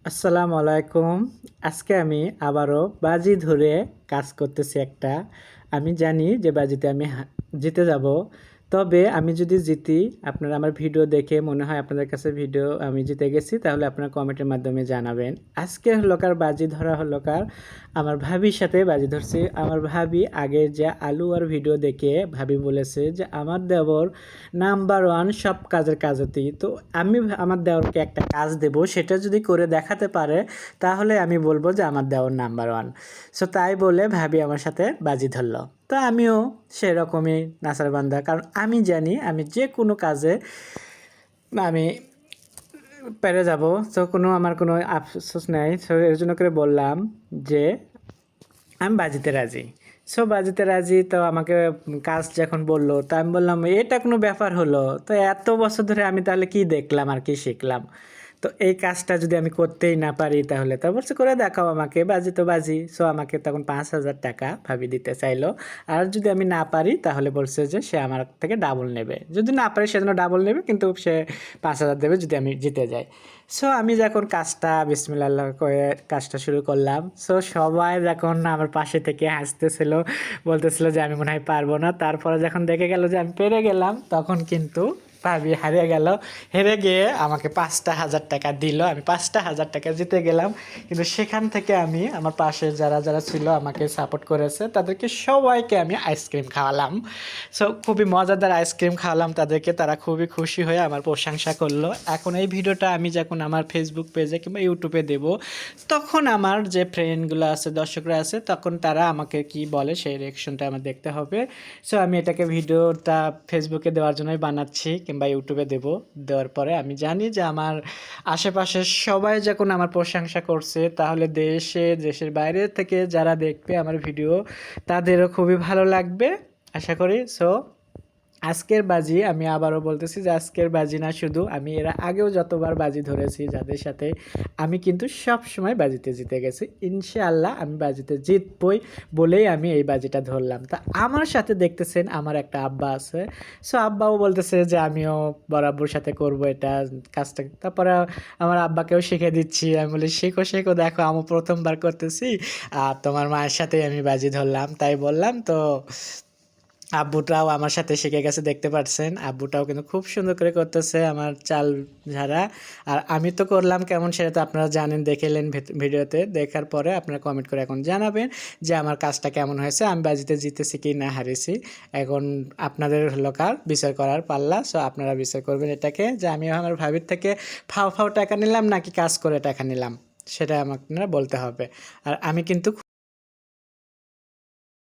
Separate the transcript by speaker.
Speaker 1: আসসালামু আলাইকুম। আজকে আমি আবারও বাজি ধরে কাজ করতেছি একটা। আমি জানি যে বাজিতে আমি জিতে যাব। তবে আমি যদি জিতি, আপনারা আমার ভিডিও দেখে মনে হয় আপনাদের কাছে ভিডিও আমি জিতে গেছি, তাহলে আপনারা কমেন্টের মাধ্যমে জানাবেন। আজকে হলো কার বাজি ধরা হলো কার, আমার ভাবির সাথে বাজি ধরছি। আমার ভাবি আগের যে আলু আর ভিডিও দেখে ভাবি বলেছে যে আমার দেবর নাম্বার ওয়ান সব কাজের কাজতেই। তো আমি আমার দেওরকে একটা কাজ দেব, সেটা যদি করে দেখাতে পারে তাহলে আমি বলবো যে আমার দেওর নাম্বার ওয়ান। সো তাই বলে ভাবি আমার সাথে বাজি ধরলো। তো আমিও সেরকমই নাসারবান্দা, কারণ আমি জানি আমি যে কোনো কাজে আমি পেরে যাব। তো আমার কোনো আফসোস নাই। সো এর জন্য করে বললাম যে আমি বাজিতে রাজি। সো বাজিতে রাজি, তো আমাকে কাজ যখন বললো, তো আমি বললাম এটা কোনো ব্যাপার হলো? তো এত বছর ধরে আমি তাহলে কি দেখলাম আর কি শিখলাম? তো এই কাজটা যদি আমি করতেই না পারি তাহলে তো বলছে করে দেখাও আমাকে, বাজি তো বাজি। সো আমাকে তখন 5,000 টাকা ভাবি দিতে চাইলো। আর যদি আমি না পারি তাহলে বলছে যে সে আমার থেকে ডাবল নেবে, যদি না পারি সেজন্য ডাবল নেবে, কিন্তু সে 5,000 দেবে যদি আমি জিতে যাই। সো আমি যখন কাজটা বিসমিল্লাহ করে কাজটা শুরু করলাম, সো সবাই যখন আমার পাশে থেকে হাসতেছিল, বলতেছিল যে আমি মনে হয় পারবো না। তারপরে যখন দেখে গেল যে আমি পেরে গেলাম, তখন কিন্তু ভাবি হারিয়ে গেল। হেরে গিয়ে আমাকে 5,000 টাকা দিল, আমি 5,000 টাকা জিতে গেলাম। কিন্তু সেখান থেকে আমি আমার পাশে যারা যারা ছিল আমাকে সাপোর্ট করেছে তাদেরকে সবাইকে আমি আইসক্রিম খাওয়ালাম। সো খুবই মজাদার আইসক্রিম খাওয়ালাম তাদেরকে, তারা খুবই খুশি হয়ে আমার প্রশংসা করলো। এখন এই ভিডিওটা আমি যখন আমার ফেসবুক পেজে কিংবা ইউটিউবে দেব, তখন আমার যে ফ্রেন্ডগুলো আছে, দর্শকরা আছে, তখন তারা আমাকে কি বলে সেই রিয়াকশনটা আমার দেখতে হবে। সো আমি এটাকে ভিডিওটা ফেসবুকে দেওয়ার জন্যই বানাচ্ছি কিংবা ইউটিউবে দেব। দেওয়ার পরে আমি জানি যে আমার আশেপাশের সবাই যখন আমার প্রশংসা করছে, তাহলে দেশের বাইরে থেকে যারা দেখবে আমার ভিডিও, তাদেরও খুবই ভালো লাগবে আশা করি। সো আজকের বাজি আমি আবারও বলতেছি যে আজকের বাজি না, শুধু আমি এর আগেও যতবার বাজি ধরেছি যাদের সাথে, আমি কিন্তু সব সময় বাজিতে জিতে গেছি। ইনশাআল্লাহ আমি বাজিতে জিতবই বলেই আমি এই বাজিটা ধরলাম। তা আমার সাথে দেখতেছেন আমার একটা আব্বা আছে। সো আব্বাও বলতেছে যে আমিও বরাবর সাথে করব এটা কাজটা। তারপরে আমার আব্বাকেও শিখে দিচ্ছি, আমি বলি শেখো শেখো, দেখো আমি প্রথমবার করতেছি আর তোমার মায়ের সাথেই আমি বাজি ধরলাম, তাই বললাম। তো আব্বুটাও আমার সাথে শিখে গেছে, দেখতে পাচ্ছেন আব্বুটাও কিন্তু খুব সুন্দর করে করতেছে আমার চাল ঝাড়া। আর আমি তো করলাম কেমন সেটা তো আপনারা জানেন, দেখেলেন ভিডিওতে। দেখার পরে আপনারা কমেন্ট করে এখন জানাবেন যে আমার কাজটা কেমন হয়েছে, আমি বাজিতে জিতেছি কি না হারিয়েছি। এখন আপনাদের হলো কার বিচার করার পাল্লা। সো আপনারা বিচার করবেন এটাকে, যে আমি আমার ভাবির থেকে ফাও ফাও টাকা নিলাম নাকি কাজ করে টাকা নিলাম, সেটা আমাকে বলতে হবে। আর আমি কিন্তু